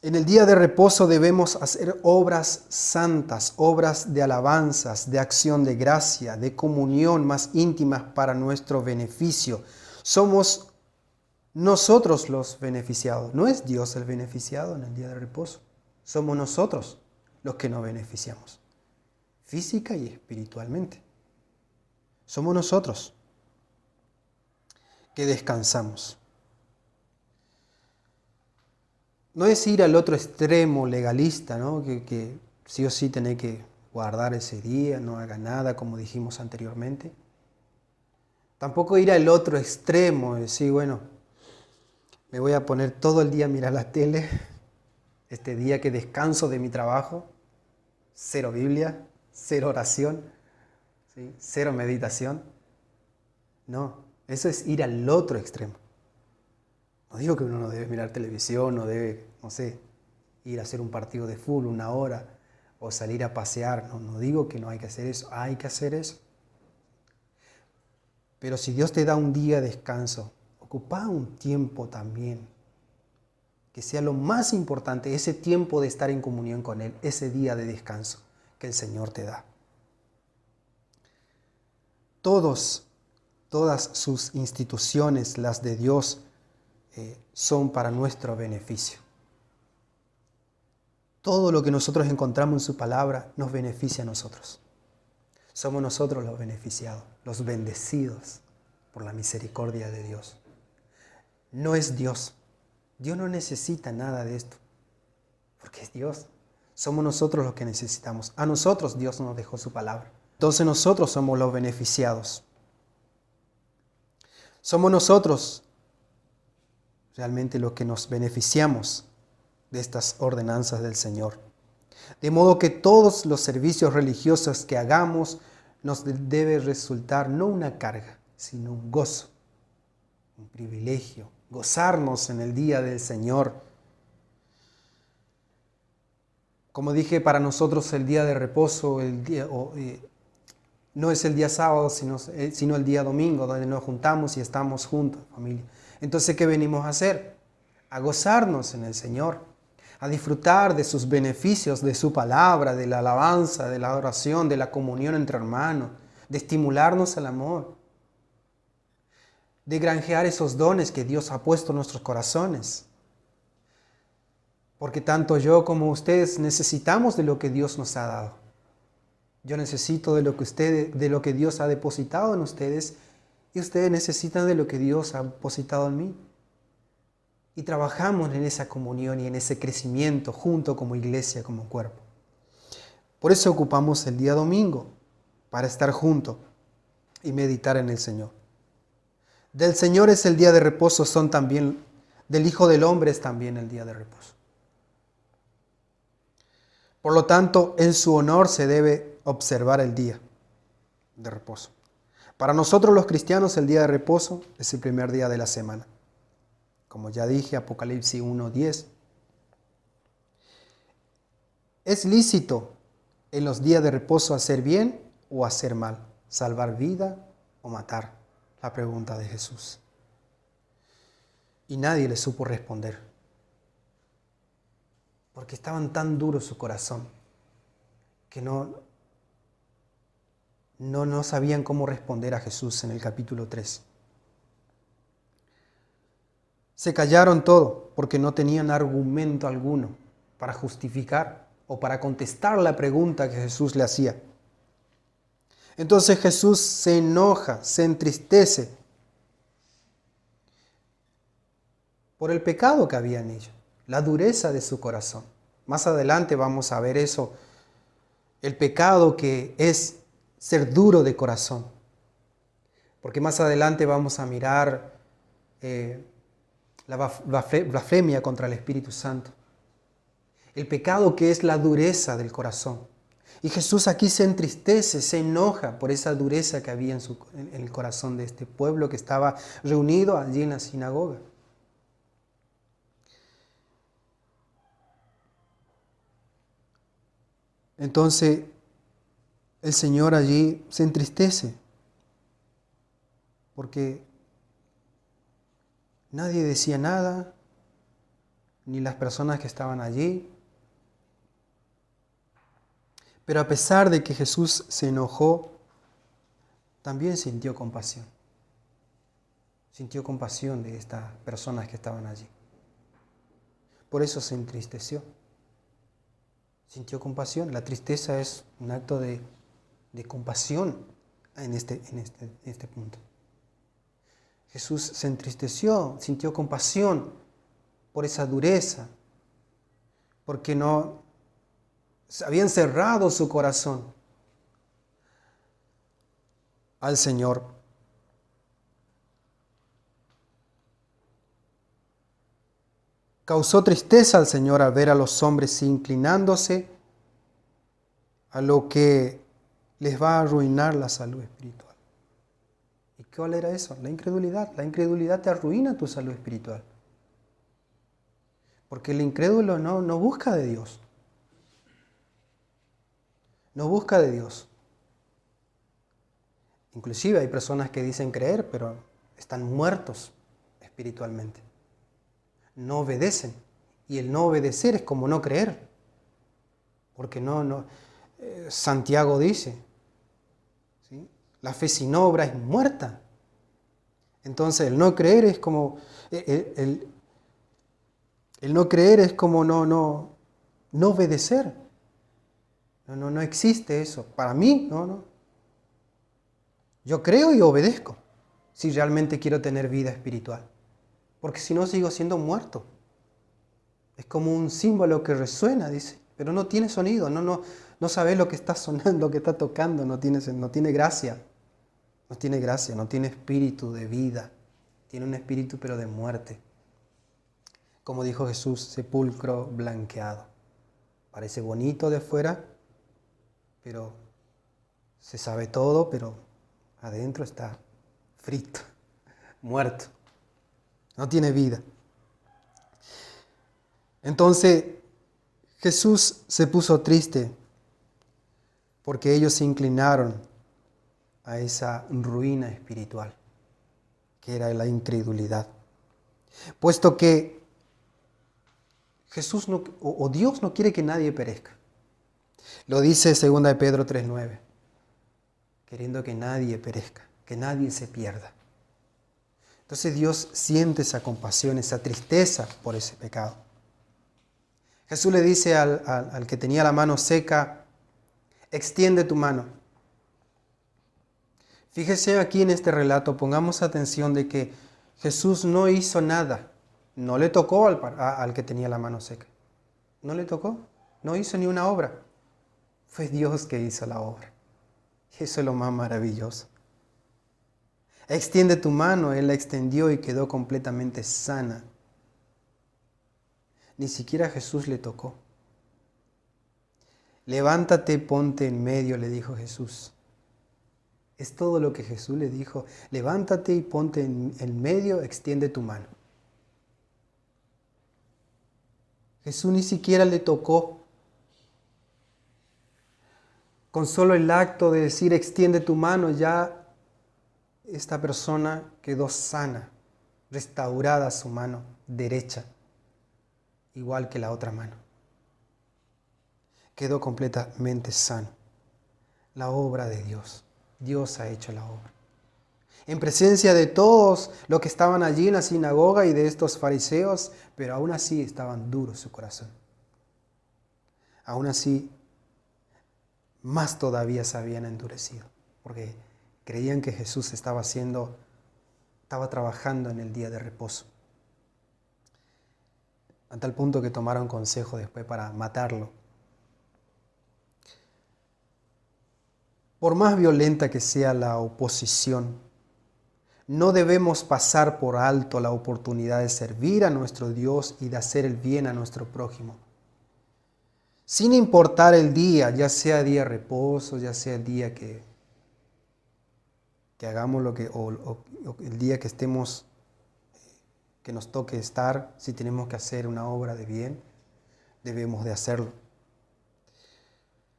en el día de reposo debemos hacer obras santas, obras de alabanzas, de acción de gracia, de comunión más íntimas para nuestro beneficio. Somos nosotros los beneficiados. No es Dios el beneficiado en el día de reposo. Somos nosotros los que nos beneficiamos, física y espiritualmente. Somos nosotros que descansamos. No es ir al otro extremo legalista, ¿no? Que sí o sí tenés que guardar ese día, no haga nada, como dijimos anteriormente. Tampoco ir al otro extremo, decir, bueno, me voy a poner todo el día a mirar la tele, este día que descanso de mi trabajo, cero Biblia, cero oración, ¿sí? Cero meditación. No, eso es ir al otro extremo. No digo que uno no debe mirar televisión, no debe, no sé, ir a hacer un partido de fútbol una hora o salir a pasear. No digo que no hay que hacer eso, hay que hacer eso. Pero si Dios te da un día de descanso, ocupa un tiempo también, que sea lo más importante, ese tiempo de estar en comunión con Él, ese día de descanso que el Señor te da. Todas sus instituciones, las de Dios, son para nuestro beneficio. Todo lo que nosotros encontramos en su palabra nos beneficia a nosotros. Somos nosotros los beneficiados, los bendecidos por la misericordia de Dios. No es Dios. Dios no necesita nada de esto, porque es Dios. Somos nosotros los que necesitamos. A nosotros Dios nos dejó su palabra. Entonces nosotros somos los beneficiados. Somos nosotros realmente los que nos beneficiamos de estas ordenanzas del Señor. De modo que todos los servicios religiosos que hagamos nos debe resultar no una carga, sino un gozo, un privilegio, gozarnos en el día del Señor. Como dije, para nosotros el día de reposo no es el día sábado, sino el día domingo, donde nos juntamos y estamos juntos, familia. Entonces, ¿qué venimos a hacer? A gozarnos en el Señor, a disfrutar de sus beneficios, de su palabra, de la alabanza, de la oración, de la comunión entre hermanos, de estimularnos al amor, de granjear esos dones que Dios ha puesto en nuestros corazones. Porque tanto yo como ustedes necesitamos de lo que Dios nos ha dado. Yo necesito de lo que Dios ha depositado en ustedes, y ustedes necesitan de lo que Dios ha depositado en mí. Y trabajamos en esa comunión y en ese crecimiento junto como iglesia, como cuerpo. Por eso ocupamos el día domingo, para estar juntos y meditar en el Señor. Del Señor es el día de reposo, del Hijo del Hombre es también el día de reposo. Por lo tanto, en su honor se debe observar el día de reposo. Para nosotros los cristianos el día de reposo es el primer día de la semana. Como ya dije, Apocalipsis 1:10. ¿Es lícito en los días de reposo hacer bien o hacer mal? ¿Salvar vida o matar? La pregunta de Jesús. Y nadie le supo responder. Porque estaban tan duros su corazón que no sabían cómo responder a Jesús en el capítulo 3. Se callaron todo porque no tenían argumento alguno para justificar o para contestar la pregunta que Jesús le hacía. Entonces Jesús se enoja, se entristece por el pecado que había en ellos, la dureza de su corazón. Más adelante vamos a ver eso, el pecado que es ser duro de corazón. Porque más adelante vamos a mirar la blasfemia contra el Espíritu Santo. El pecado que es la dureza del corazón. Y Jesús aquí se entristece, se enoja por esa dureza que había en el corazón de este pueblo que estaba reunido allí en la sinagoga. Entonces, el Señor allí se entristece porque nadie decía nada, ni las personas que estaban allí. Pero a pesar de que Jesús se enojó, también sintió compasión. Sintió compasión de estas personas que estaban allí. Por eso se entristeció. Sintió compasión. La tristeza es un acto de compasión en este punto. Jesús se entristeció, sintió compasión por esa dureza, porque no habían cerrado su corazón al Señor. Causó tristeza al Señor al ver a los hombres inclinándose a lo que les va a arruinar la salud espiritual. ¿Y cuál era eso? La incredulidad. La incredulidad te arruina tu salud espiritual. Porque el incrédulo no busca de Dios. No busca de Dios. Inclusive hay personas que dicen creer, pero están muertos espiritualmente. No obedecen. Y el no obedecer es como no creer. Porque Santiago dice, ¿sí? La fe sin obra es muerta. Entonces el no creer es como el no creer es como no obedecer. No existe eso. Para mí, no. Yo creo y obedezco si realmente quiero tener vida espiritual. Porque si no, sigo siendo muerto. Es como un símbolo que resuena, dice, pero no tiene sonido, no sabes lo que está sonando, lo que está tocando, no tiene gracia. No tiene gracia, no tiene espíritu de vida. tiene un espíritu pero de muerte. Como dijo Jesús, sepulcro blanqueado. Parece bonito de fuera, pero se sabe todo, pero adentro está frito, muerto. No tiene vida. Entonces Jesús se puso triste porque ellos se inclinaron a esa ruina espiritual, que era la incredulidad. Puesto que Jesús o Dios no quiere que nadie perezca. Lo dice 2 de Pedro 3:9, queriendo que nadie perezca, que nadie se pierda. Entonces Dios siente esa compasión, esa tristeza por ese pecado. Jesús le dice al que tenía la mano seca, extiende tu mano. Fíjese aquí en este relato, pongamos atención de que Jesús no hizo nada. No le tocó al que tenía la mano seca. No le tocó. No hizo ni una obra. Fue Dios que hizo la obra. Y eso es lo más maravilloso. Extiende tu mano. Él la extendió y quedó completamente sana. Ni siquiera a Jesús le tocó. Levántate, ponte en medio, le dijo Jesús. Es todo lo que Jesús le dijo. Levántate y ponte en medio, extiende tu mano. Jesús ni siquiera le tocó. Con solo el acto de decir extiende tu mano, ya esta persona quedó sana, restaurada su mano derecha, igual que la otra mano. Quedó completamente sano. La obra de Dios. Dios ha hecho la obra. En presencia de todos los que estaban allí en la sinagoga y de estos fariseos, pero aún así estaban duros su corazón. Aún así, más todavía se habían endurecido, porque creían que Jesús estaba trabajando en el día de reposo. A tal punto que tomaron consejo después para matarlo. Por más violenta que sea la oposición, no debemos pasar por alto la oportunidad de servir a nuestro Dios y de hacer el bien a nuestro prójimo. Sin importar el día, ya sea día de reposo, ya sea el día que hagamos o el día que estemos, que nos toque estar, si tenemos que hacer una obra de bien, debemos de hacerlo.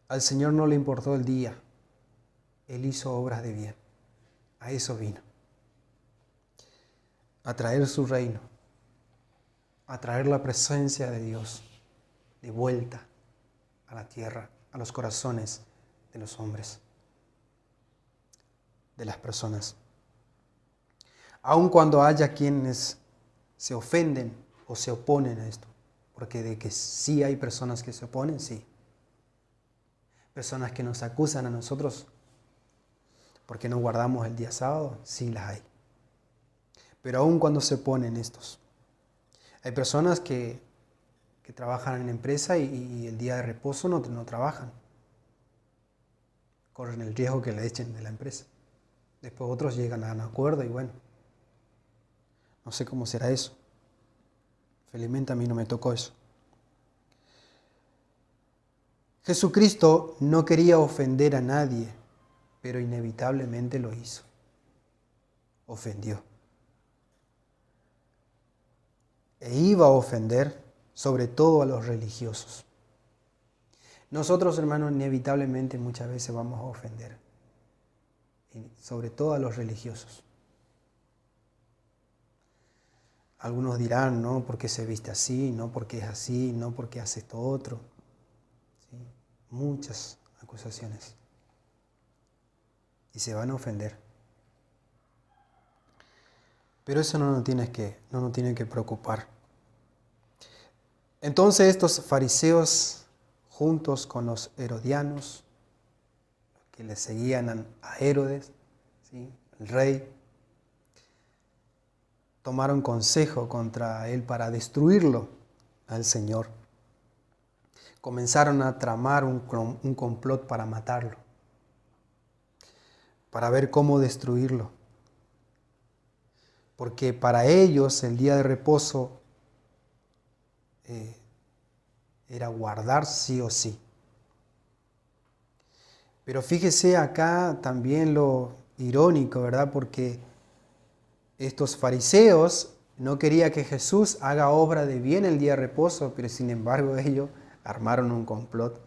Al Señor no le importó el día, Él hizo obras de bien, a eso vino. A traer su reino, a traer la presencia de Dios de vuelta a la tierra, a los corazones de los hombres, de las personas. Aun cuando haya quienes se ofenden o se oponen a esto, porque de que sí hay personas que se oponen, sí. Personas que nos acusan a nosotros porque no guardamos el día sábado, sí las hay. Pero aun cuando se oponen estos, hay personas que trabajan en empresa y el día de reposo no trabajan. Corren el riesgo que le echen de la empresa. Después otros llegan a un acuerdo y bueno, no sé cómo será eso. Felizmente a mí no me tocó eso. Jesucristo no quería ofender a nadie, pero inevitablemente lo hizo. Ofendió. E iba a ofender sobre todo a los religiosos. Nosotros, hermanos, inevitablemente muchas veces vamos a ofender, sobre todo a los religiosos. Algunos dirán, no porque se viste así, no porque es así, no porque hace esto otro. ¿Sí? Muchas acusaciones. Y se van a ofender. Pero eso no nos tiene que preocupar. Entonces estos fariseos, juntos con los herodianos, que le seguían a Herodes, ¿sí?, el rey, tomaron consejo contra él para destruirlo al Señor. Comenzaron a tramar un complot para matarlo, para ver cómo destruirlo. porque para ellos el día de reposo era guardar sí o sí. Pero fíjese acá también lo irónico, ¿verdad? Porque estos fariseos no querían que Jesús haga obra de bien el día de reposo, pero sin embargo ellos armaron un complot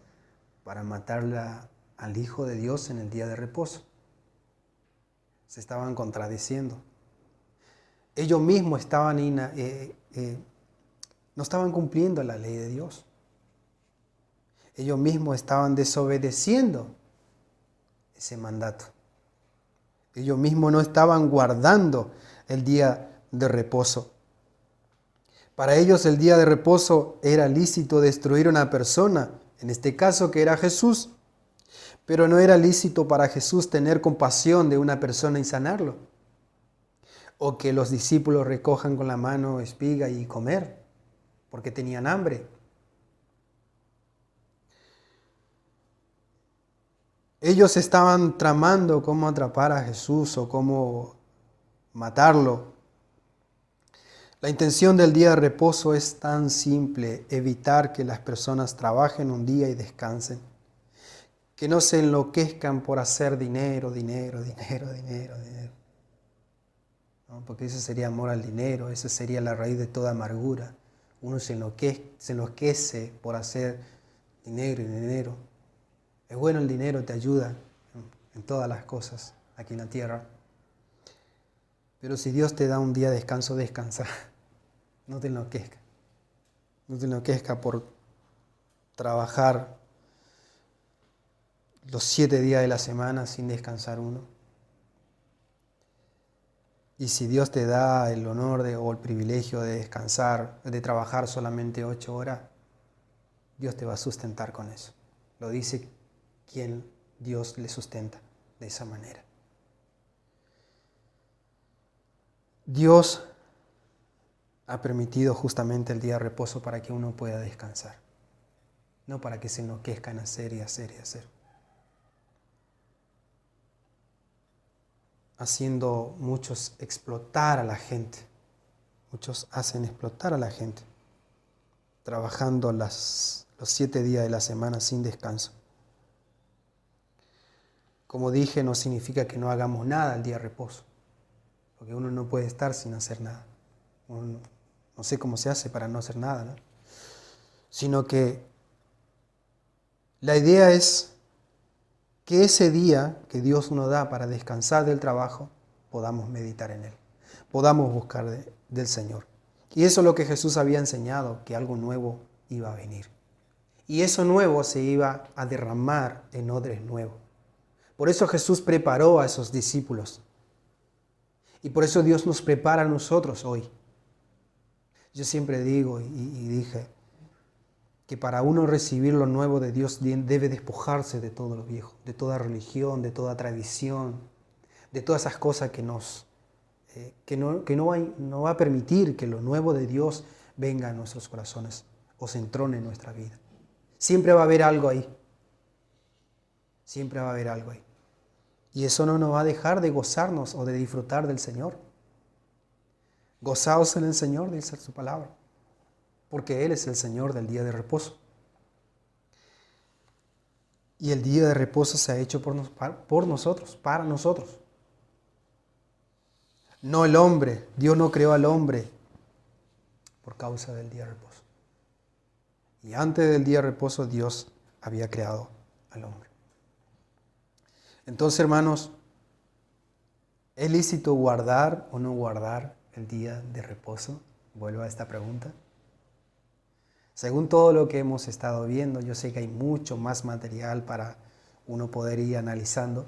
para matar al Hijo de Dios en el día de reposo. Se estaban contradiciendo. Ellos mismos no estaban cumpliendo la ley de Dios. Ellos mismos estaban desobedeciendo ese mandato. Ellos mismos no estaban guardando el día de reposo. Para ellos el día de reposo era lícito destruir a una persona, en este caso que era Jesús, pero no era lícito para Jesús tener compasión de una persona y sanarlo, o que los discípulos recojan con la mano espiga y comer, porque tenían hambre. Ellos estaban tramando cómo atrapar a Jesús o cómo matarlo. La intención del día de reposo es tan simple: evitar que las personas trabajen un día y descansen. Que no se enloquezcan por hacer dinero. ¿No? Porque eso sería amor al dinero, eso sería la raíz de toda amargura. Uno se enloquece por hacer dinero. Es bueno el dinero, te ayuda en todas las cosas aquí en la tierra. Pero si Dios te da un día de descanso, descansa. No te enloquezcas. No te enloquezcas por trabajar los 7 días de la semana sin descansar uno. Y si Dios te da el honor o el privilegio de descansar, de trabajar solamente 8 horas, Dios te va a sustentar con eso. Lo dice quien Dios le sustenta de esa manera. Dios ha permitido justamente el día de reposo para que uno pueda descansar, no para que se enloquezca en hacer y hacer. Haciendo muchos explotar a la gente. Muchos hacen explotar a la gente, trabajando los 7 días de la semana sin descanso. Como dije, no significa que no hagamos nada el día de reposo, porque uno no puede estar sin hacer nada. Uno no sé cómo se hace para no hacer nada, ¿no? Sino que la idea es que ese día que Dios nos da para descansar del trabajo, podamos meditar en Él, podamos buscar del Señor. Y eso es lo que Jesús había enseñado, que algo nuevo iba a venir. Y eso nuevo se iba a derramar en odres nuevos. Por eso Jesús preparó a esos discípulos. Y por eso Dios nos prepara a nosotros hoy. Yo siempre digo y dije que para uno recibir lo nuevo de Dios debe despojarse de todo lo viejo, de toda religión, de toda tradición, de todas esas cosas que no va a permitir que lo nuevo de Dios venga a nuestros corazones o se entrone en nuestra vida. Siempre va a haber algo ahí. Siempre va a haber algo ahí. Y eso no nos va a dejar de gozarnos o de disfrutar del Señor. Gozaos en el Señor, dice su palabra, porque Él es el Señor del día de reposo. Y el día de reposo se ha hecho por nosotros, para nosotros. No el hombre. Dios no creó al hombre por causa del día de reposo. Y antes del día de reposo Dios había creado al hombre. Entonces, hermanos, ¿es lícito guardar o no guardar el día de reposo? Vuelvo a esta pregunta. Según todo lo que hemos estado viendo, yo sé que hay mucho más material para uno poder ir analizando.